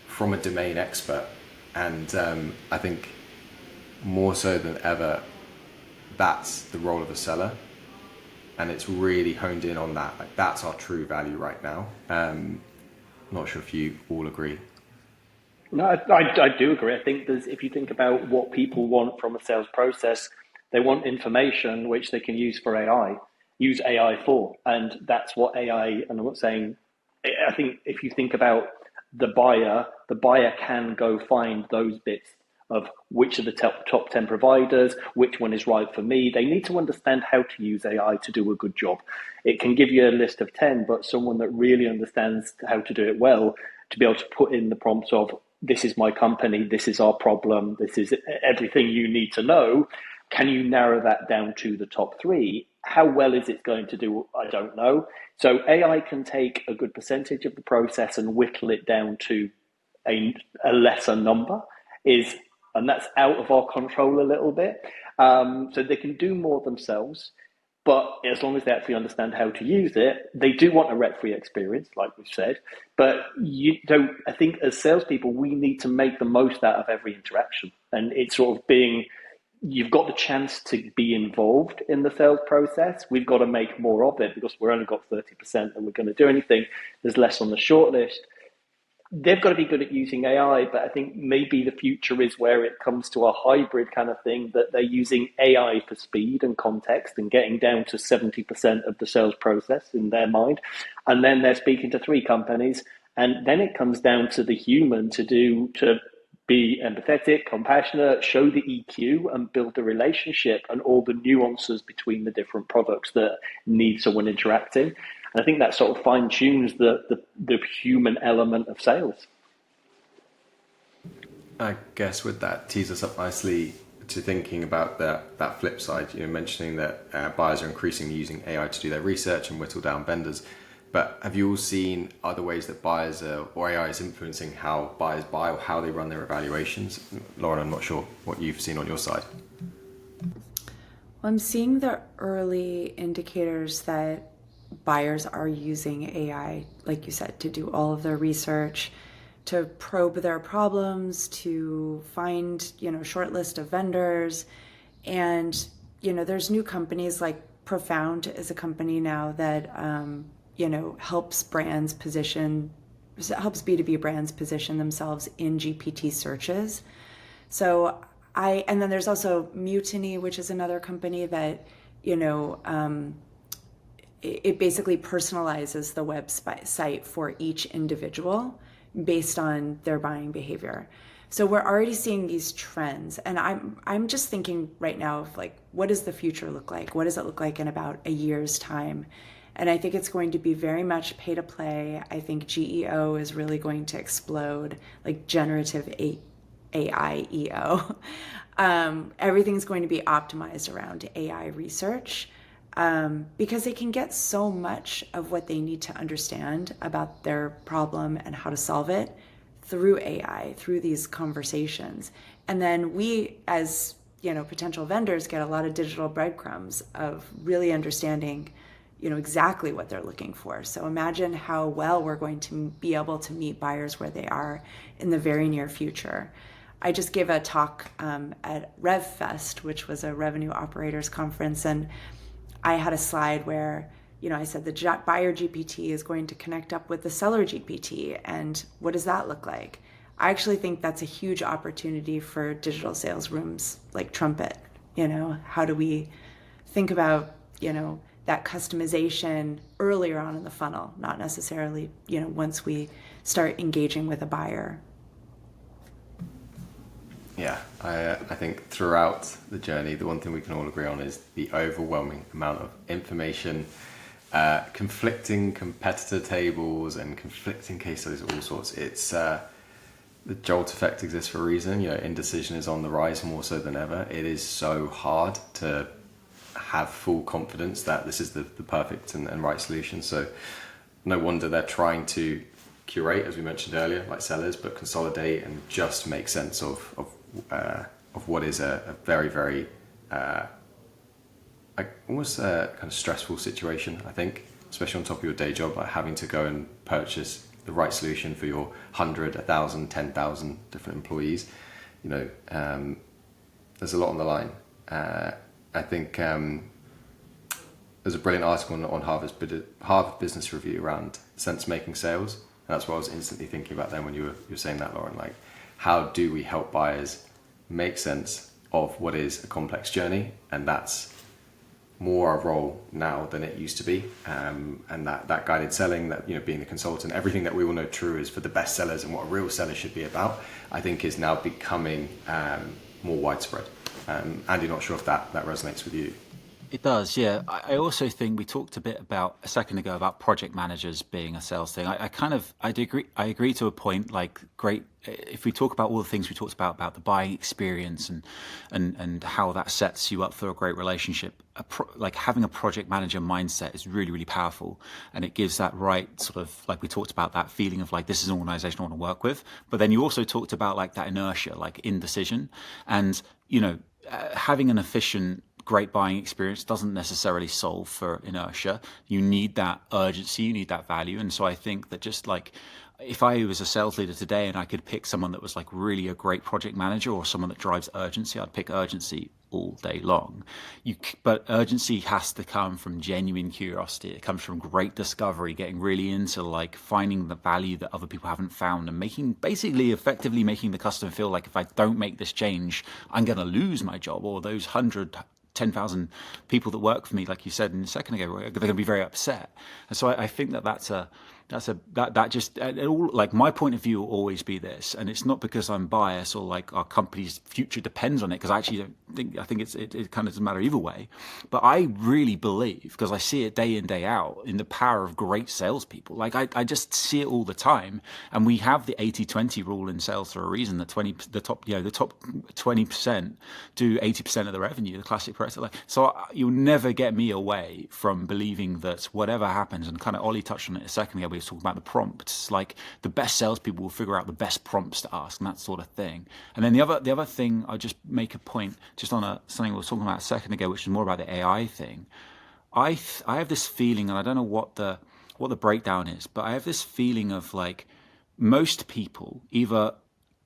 from a domain expert. And I think more so than ever, that's the role of a seller. And it's really honed in on that. Like that's our true value right now. Not sure if you all agree. No, I do agree. I think if you think about what people want from a sales process, they want information which they can use AI for. And that's what AI, and I'm not saying, I think if you think about the buyer can go find those bits of which are the top 10 providers, which one is right for me. They need to understand how to use AI to do a good job. It can give you a list of 10, but someone that really understands how to do it well, to be able to put in the prompts of, this is my company, this is our problem, this is everything you need to know. Can you narrow that down to the top 3? How well is it going to do? I don't know. So AI can take a good percentage of the process and whittle it down to a lesser number, and that's out of our control a little bit. So they can do more themselves, but as long as they actually understand how to use it, they do want a rep-free experience, like we've said. But I think as salespeople, we need to make the most out of every interaction. And it's sort of you've got the chance to be involved in the sales process. We've got to make more of it because we've only got 30% and we're going to do anything. There's less on the short list. They've got to be good at using AI, but I think maybe the future is where it comes to a hybrid kind of thing, that they're using AI for speed and context and getting down to 70% of the sales process in their mind. And then they're speaking to 3 companies. And then it comes down to the human to be empathetic, compassionate, show the EQ and build the relationship and all the nuances between the different products that need someone interacting. And I think that sort of fine tunes the human element of sales. I guess with that tees us up nicely to thinking about that flip side, mentioning that buyers are increasingly using AI to do their research and whittle down vendors. But have you all seen other ways that buyers or AI is influencing how buyers buy or how they run their evaluations? Lauren, I'm not sure what you've seen on your side. Well, I'm seeing the early indicators that buyers are using AI, like you said, to do all of their research, to probe their problems, to find, short list of vendors. And, there's new companies like Profound is a company now that, helps B2B brands position themselves in GPT searches. So and then there's also Mutiny, which is another company that, it basically personalizes the website for each individual based on their buying behavior. So we're already seeing these trends, and I'm just thinking right now of like, what does the future look like? What does it look like in about a year's time? And I think it's going to be very much pay to play. I think GEO is really going to explode, like generative AI EO. Everything's going to be optimized around AI research. Because they can get so much of what they need to understand about their problem and how to solve it through AI, through these conversations. And then we, as potential vendors, get a lot of digital breadcrumbs of really understanding, exactly what they're looking for. So imagine how well we're going to be able to meet buyers where they are in the very near future. I just gave a talk at RevFest, which was a revenue operators conference, and I had a slide where, I said the buyer GPT is going to connect up with the seller GPT, and what does that look like? I actually think that's a huge opportunity for digital sales rooms like Trumpet. How do we think about, that customization earlier on in the funnel, not necessarily, once we start engaging with a buyer. Yeah, I think throughout the journey, the one thing we can all agree on is the overwhelming amount of information, conflicting competitor tables and conflicting case studies of all sorts. It's the jolt effect exists for a reason. Indecision is on the rise more so than ever. It is so hard to have full confidence that this is the perfect and right solution. So no wonder they're trying to curate, as we mentioned earlier, like sellers, but consolidate and just make sense of what is a very, very almost a kind of stressful situation, I think, especially on top of your day job, like having to go and purchase the right solution for your 100, 1,000, 10,000 different employees. There's a lot on the line. I think there's a brilliant article on Harvard Business Review around sense-making sales. And that's what I was instantly thinking about then when you were saying that, Lauren. Like, how do we help buyers make sense of what is a complex journey? And that's more our role now than it used to be. And that guided selling, that being the consultant, everything that we all know true is for the best sellers and what a real seller should be about, I think is now becoming more widespread. Andy, not sure if that resonates with you. It does, yeah. I also think we talked a bit about a second ago about project managers being a sales thing. I agree to a point. Like, great, if we talk about all the things we talked about the buying experience and how that sets you up for a great relationship, like having a project manager mindset is really, really powerful, and it gives that right sort of, like we talked about, that feeling of like, this is an organization I want to work with. But then you also talked about like that inertia, like indecision, and having an efficient, great buying experience doesn't necessarily solve for inertia. You need that urgency, you need that value. And so I think that just like, if I was a sales leader today and I could pick someone that was like really a great project manager or someone that drives urgency, I'd pick urgency all day long. But urgency has to come from genuine curiosity. It comes from great discovery, getting really into like finding the value that other people haven't found, and effectively making the customer feel like, if I don't make this change, I'm going to lose my job, or those 10,000 people that work for me, like you said in a second ago, they're going to be very upset. And so I think that just all, like, my point of view will always be this, and it's not because I'm biased or like our company's future depends on it, because I actually don't think, I think it kind of doesn't matter either way. But I really believe, because I see it day in, day out, in the power of great salespeople. Like I just see it all the time, and we have the 80-20 rule in sales for a reason. That the top 20% do 80% of the revenue, the classic Pareto. So you'll never get me away from believing that whatever happens, and kind of Ollie touched on it a second ago, we were talking about the prompts, like the best salespeople will figure out the best prompts to ask and that sort of thing. And then the other thing, I'll just make a point just on something we were talking about a second ago, which is more about the AI thing. I have this feeling, and I don't know what the breakdown is, but I have this feeling of like, most people either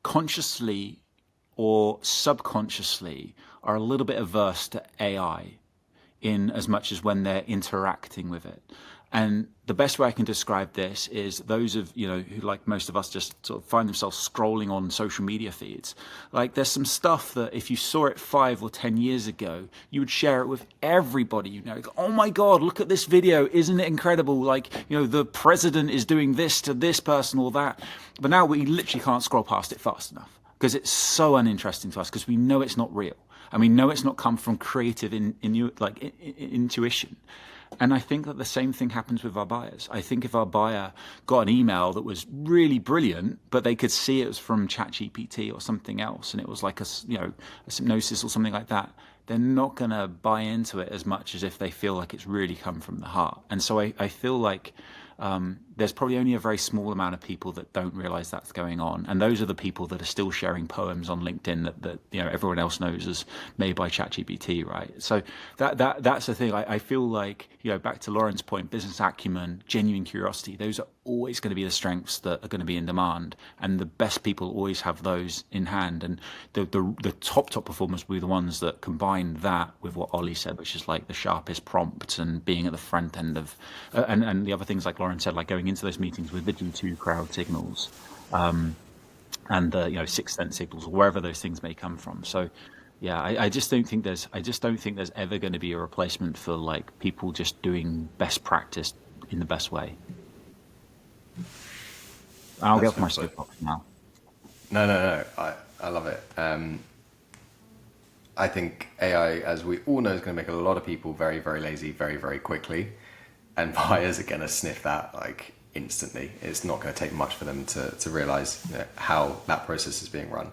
consciously or subconsciously are a little bit averse to AI, in as much as when they're interacting with it. And the best way I can describe this is those of, who, like most of us, just sort of find themselves scrolling on social media feeds. Like, there's some stuff that if you saw it 5 or 10 years ago, you would share it with everybody, Like, oh my God, look at this video. Isn't it incredible? Like, the president is doing this to this person or that. But now we literally can't scroll past it fast enough, because it's so uninteresting to us, because we know it's not real. And we know it's not come from creative intuition. And I think that the same thing happens with our buyers. I think if our buyer got an email that was really brilliant, but they could see it was from ChatGPT or something else, and it was like a hypnosis or something like that, they're not going to buy into it as much as if they feel like it's really come from the heart. And so I feel like there's probably only a very small amount of people that don't realize that's going on, and those are the people that are still sharing poems on LinkedIn that everyone else knows as made by ChatGPT, right? So that's the thing. I feel like, back to Lauren's point, business acumen, genuine curiosity, those are always going to be the strengths that are going to be in demand, and the best people always have those in hand. And the top performers will be the ones that combine that with what Ollie said, which is like the sharpest prompts and being at the front end of and the other things like Lauren said, like going into those meetings with the G2 crowd signals and the sixth sense signals, or wherever those things may come from. So yeah, I just don't think there's ever going to be a replacement for like people just doing best practice in the best way. I'll get off my soapbox now. No. I love it. I think AI, as we all know, is going to make a lot of people very, very lazy very, very quickly. And buyers are going to sniff that like instantly. It's not going to take much for them to realize how that process is being run.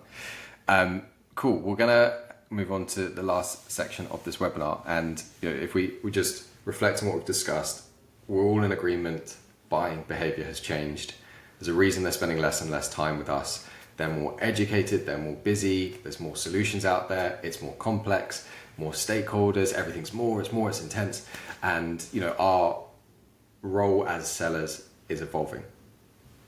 Cool. We're going to move on to the last section of this webinar. And if we just reflect on what we've discussed, we're all in agreement. Buying behavior has changed. There's a reason they're spending less and less time with us. They're more educated, they're more busy, there's more solutions out there, it's more complex, more stakeholders, everything's it's intense. And our role as sellers is evolving.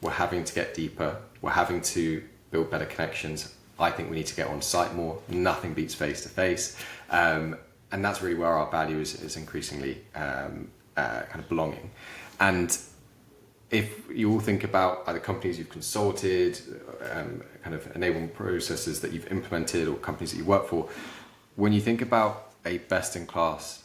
We're having to get deeper, we're having to build better connections. I think we need to get on site more. Nothing beats face to face. And that's really where our value is increasingly kind of belonging. And if you all think about either companies you've consulted, kind of enablement processes that you've implemented, or companies that you work for, when you think about a best-in-class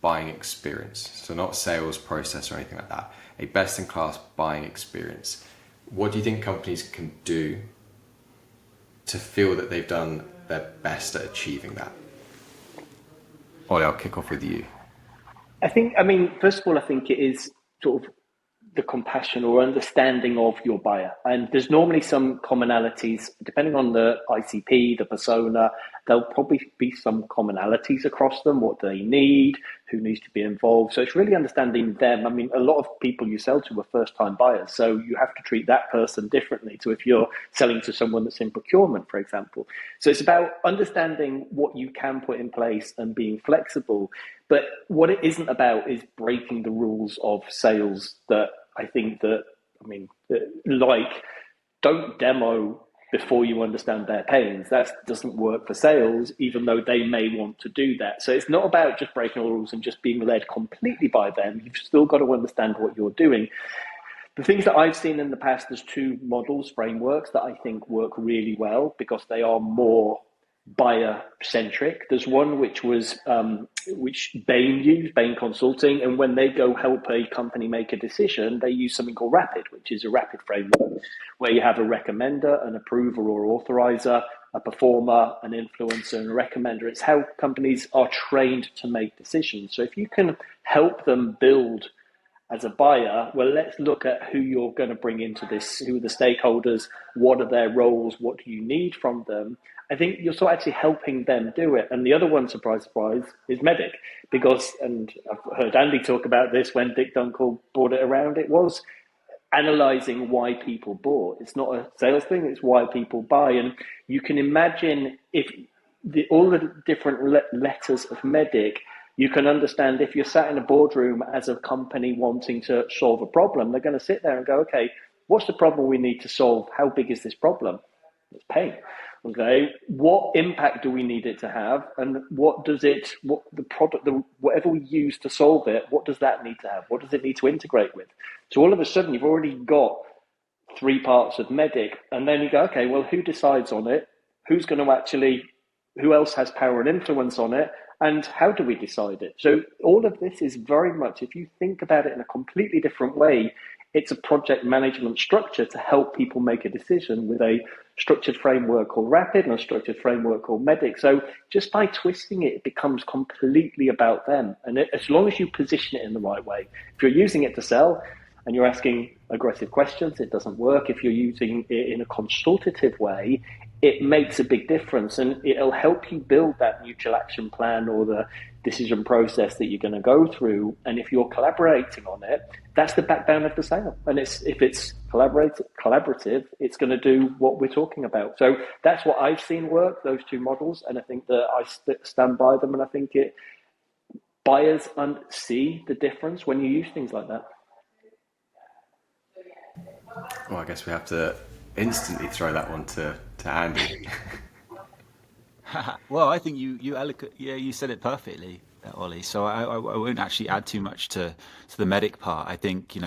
buying experience, so not sales process or anything like that, a best-in-class buying experience, what do you think companies can do to feel that they've done their best at achieving that? Ollie, I'll kick off with you. First of all, I think it is sort of the compassion or understanding of your buyer. And there's normally some commonalities, depending on the ICP, the persona, there'll probably be some commonalities across them. What do they need? Who needs to be involved? So it's really understanding them. A lot of people you sell to are first-time buyers, so you have to treat that person differently to if you're selling to someone that's in procurement, for example. So it's about understanding what you can put in place and being flexible. But what it isn't about is breaking the rules of sales that I think don't demo before you understand their pains. That doesn't work for sales, even though they may want to do that. So it's not about just breaking all the rules and just being led completely by them. You've still got to understand what you're doing. The things that I've seen in the past, there's two frameworks that I think work really well because they are more buyer centric. There's one which Bain used, Bain Consulting, and when they go help a company make a decision, they use something called Rapid, which is a rapid framework where you have a recommender, an approver or authorizer, a performer, an influencer, and a recommender. It's how companies are trained to make decisions. So if you can help them build as a buyer, well, let's look at who you're going to bring into this, who are the stakeholders, what are their roles, what do you need from them? I think you're sort of actually helping them do it. And the other one, surprise, surprise, is MEDDICC. Because, and I've heard Andy talk about this when Dick Dunkel brought it around, it was analysing why people bought. It's not a sales thing, it's why people buy. And you can imagine if all the different letters of MEDDICC, you can understand if you're sat in a boardroom as a company wanting to solve a problem, they're going to sit there and go, okay, what's the problem we need to solve? How big is this problem? It's pain. Okay, what impact do we need it to have, and whatever we use to solve it, what does that need to have? What does it need to integrate with? So all of a sudden, you've already got 3 parts of MEDDICC, and then you go, okay, well, who decides on it? Who else has power and influence on it? And how do we decide it? So all of this is very much, if you think about it in a completely different way, it's a project management structure to help people make a decision with a structured framework called Rapid and a structured framework called MEDDICC. So just by twisting it, it becomes completely about them. And as long as you position it in the right way, if you're using it to sell, and you're asking aggressive questions, it doesn't work. If you're using it in a consultative way, it makes a big difference, and it'll help you build that mutual action plan or the decision process that you're going to go through. And if you're collaborating on it, that's the backbone of the sale. And if it's collaborative, it's going to do what we're talking about. So that's what I've seen work, those two models, and I think that I stand by them. And I think buyers see the difference when you use things like that. Well, I guess we have to instantly throw that one to Andy. Well, I think you said it perfectly, Ollie. So I won't actually add too much to the MEDDICC part. I think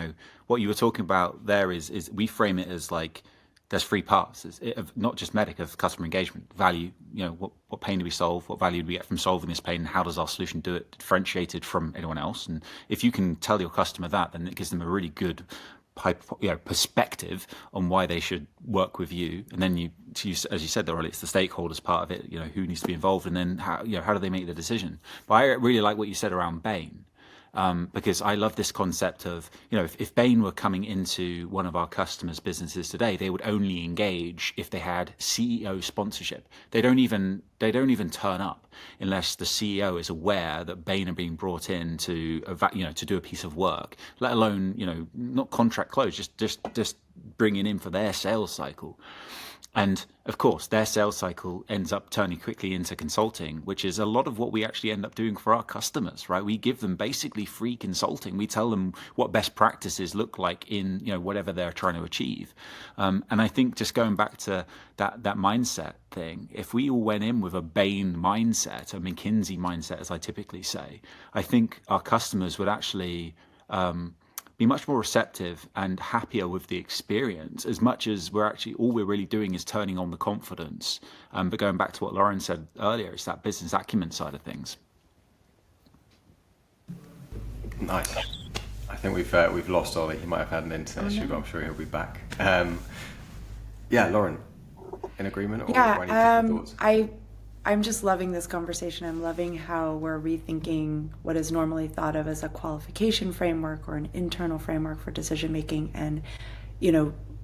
what you were talking about there is we frame it as like there's three parts, of not just MEDDICC, of customer engagement, value. What pain do we solve? What value do we get from solving this pain? And how does our solution do it differentiated from anyone else? And if you can tell your customer that, then it gives them a really good perspective on why they should work with you. And then as you said there, it's the stakeholders part of it, who needs to be involved, and then how do they make the decision. But I really like what you said around Bain, because I love this concept of, if Bain were coming into one of our customers' businesses today, they would only engage if they had CEO sponsorship. They don't even turn up unless the CEO is aware that Bain are being brought in to do a piece of work, let alone, not contract close, just bringing in for their sales cycle. And of course, their sales cycle ends up turning quickly into consulting, which is a lot of what we actually end up doing for our customers, right? We give them basically free consulting. We tell them what best practices look like in whatever they're trying to achieve. And I think just going back to that mindset thing, if we all went in with a Bain mindset, a McKinsey mindset, as I typically say, I think our customers would actually be much more receptive and happier with the experience, as much as all we're really doing is turning on the confidence. But going back to what Lauren said earlier, it's that business acumen side of things. Nice. I think we've lost Ollie. He might have had an internet issue, but I'm sure he'll be back. Yeah, Lauren, in agreement? Or any thoughts? I'm just loving this conversation. I'm loving how we're rethinking what is normally thought of as a qualification framework or an internal framework for decision making, and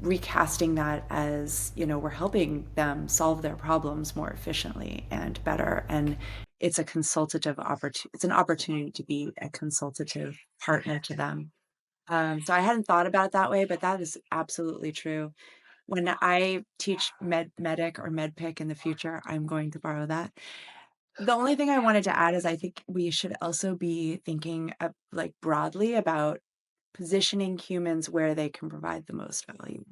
recasting that as we're helping them solve their problems more efficiently and better. And it's a consultative opportunity. It's an opportunity to be a consultative partner to them. So I hadn't thought about it that way, but that is absolutely true. When I teach MEDDICC or MEDDICC in the future, I'm going to borrow that. The only thing I wanted to add is I think we should also be thinking broadly about positioning humans where they can provide the most value.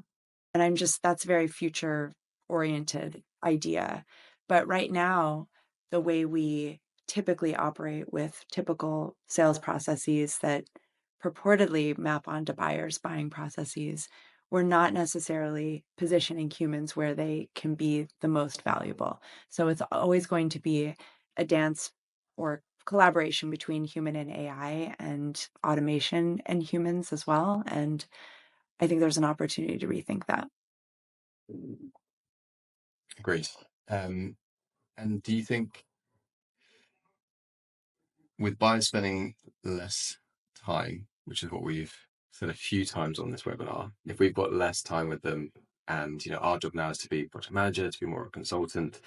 And that's a very future oriented idea. But right now, the way we typically operate with typical sales processes that purportedly map onto buyers' buying processes, we're not necessarily positioning humans where they can be the most valuable. So it's always going to be a dance or collaboration between human and AI, and automation and humans as well. And I think there's an opportunity to rethink that. Agreed. And do you think, with buyers spending less time, which is what we've said a few times on this webinar, if we've got less time with them, and our job now is to be project manager, to be more a consultant,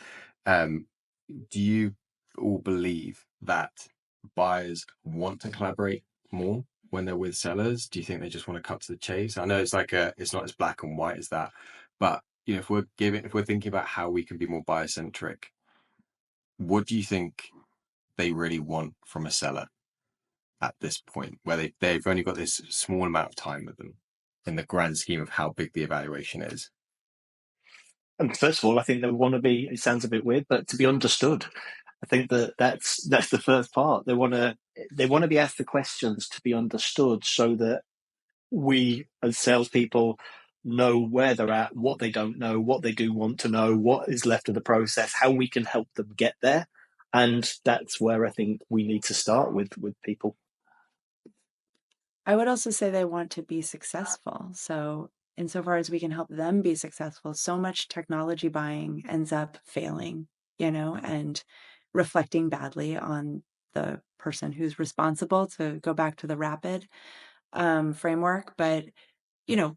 do you all believe that buyers want to collaborate more when they're with sellers? Do you think they just want to cut to the chase? I know it's it's not as black and white as that, but if we're thinking about how we can be more buyer centric, what do you think they really want from a seller at this point, where they've only got this small amount of time with them in the grand scheme of how big the evaluation is? And first of all, I think they want to be, it sounds a bit weird, but to be understood. I think that's the first part. They want to be asked the questions to be understood, so that we as salespeople know where they're at, what they don't know, what they do want to know, what is left of the process, how we can help them get there. And that's where I think we need to start with people. I would also say they want to be successful. So insofar as we can help them be successful, so much technology buying ends up failing, and reflecting badly on the person who's responsible, to go back to the rapid. framework, but you know,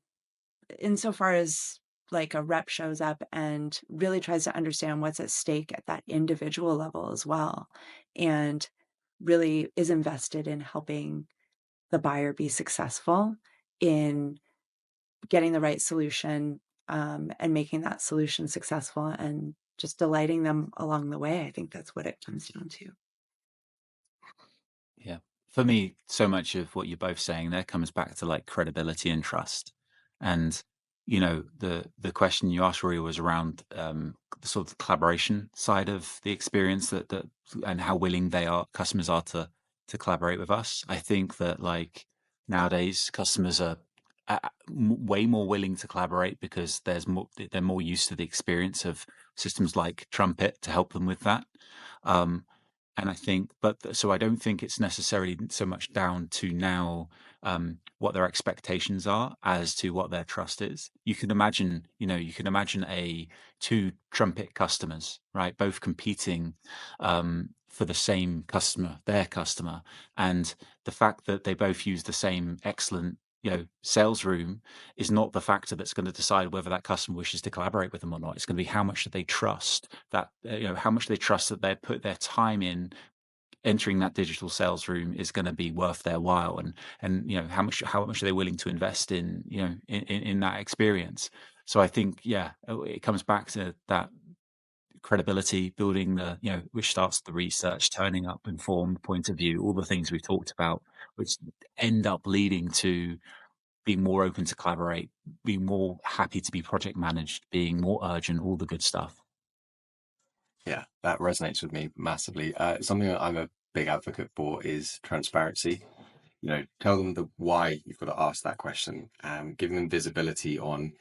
insofar as like a rep shows up and really tries to understand what's at stake at that individual level as well, and really is invested in helping the buyer be successful in getting the right solution, and making that solution successful and just delighting them along the way. I think that's what it comes down to. Yeah. For me, so much of what you're both saying there comes back to like credibility and trust. And, the question you asked, Rory, was around the sort of collaboration side of the experience that and how willing customers are to collaborate with us. I think that like nowadays customers are way more willing to collaborate because they're more used to the experience of systems like Trumpet to help them with that. And I think, so I don't think it's necessarily so much down to now what their expectations are as to what their trust is. You can imagine two Trumpet customers, right, both competing for the same customer, their customer, and the fact that they both use the same excellent sales room is not the factor that's going to decide whether that customer wishes to collaborate with them or not. It's going to be how much do they trust that, how much they trust that they put their time in entering that digital sales room is going to be worth their while, and how much are they willing to invest in in that experience. So I think it comes back to that credibility, building which starts the research, turning up informed point of view, all the things we've talked about, which end up leading to being more open to collaborate, being more happy to be project managed, being more urgent, all the good stuff. Yeah, that resonates with me massively. Something that I'm a big advocate for is transparency. Tell them the why you've got to ask that question, giving them visibility on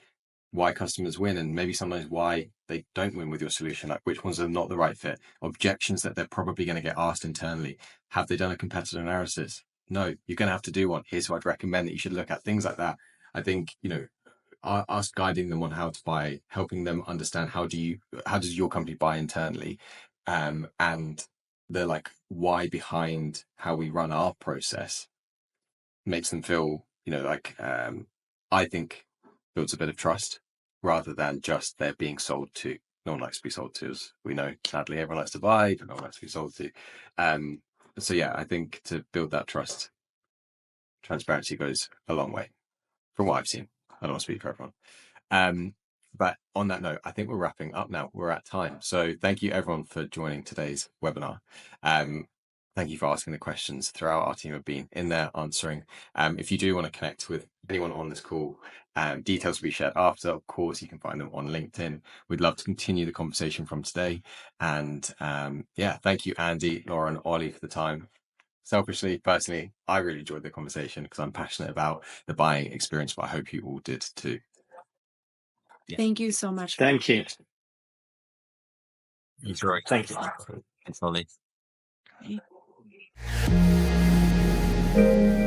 why customers win and maybe sometimes why they don't win with your solution, like which ones are not the right fit, objections that they're probably going to get asked internally. Have they done a competitor analysis? No, you're going to have to do one. Here's what I'd recommend that you should look at, things like that. I think, us guiding them on how to buy, helping them understand how does your company buy internally, and the like why behind how we run our process makes them feel, I think builds a bit of trust rather than just they're being sold to. No one likes to be sold to, as we know. Sadly, everyone likes to buy, but no one likes to be sold to. So yeah, I think to build that trust, transparency goes a long way from what I've seen. I don't want to speak for everyone. But on that note, I think we're wrapping up now. We're at time. So thank you everyone for joining today's webinar. Thank you for asking the questions throughout. Our team have been in there answering. If you do want to connect with anyone on this call, details will be shared after. Of course, you can find them on LinkedIn. We'd love to continue the conversation from today. And thank you, Andy, Laura, and Ollie for the time. Selfishly, personally, I really enjoyed the conversation because I'm passionate about the buying experience, but I hope you all did too. Yeah. Thank you so much. Thank you. Thanks, Rory. Thank you. Thanks, Ollie. Okay.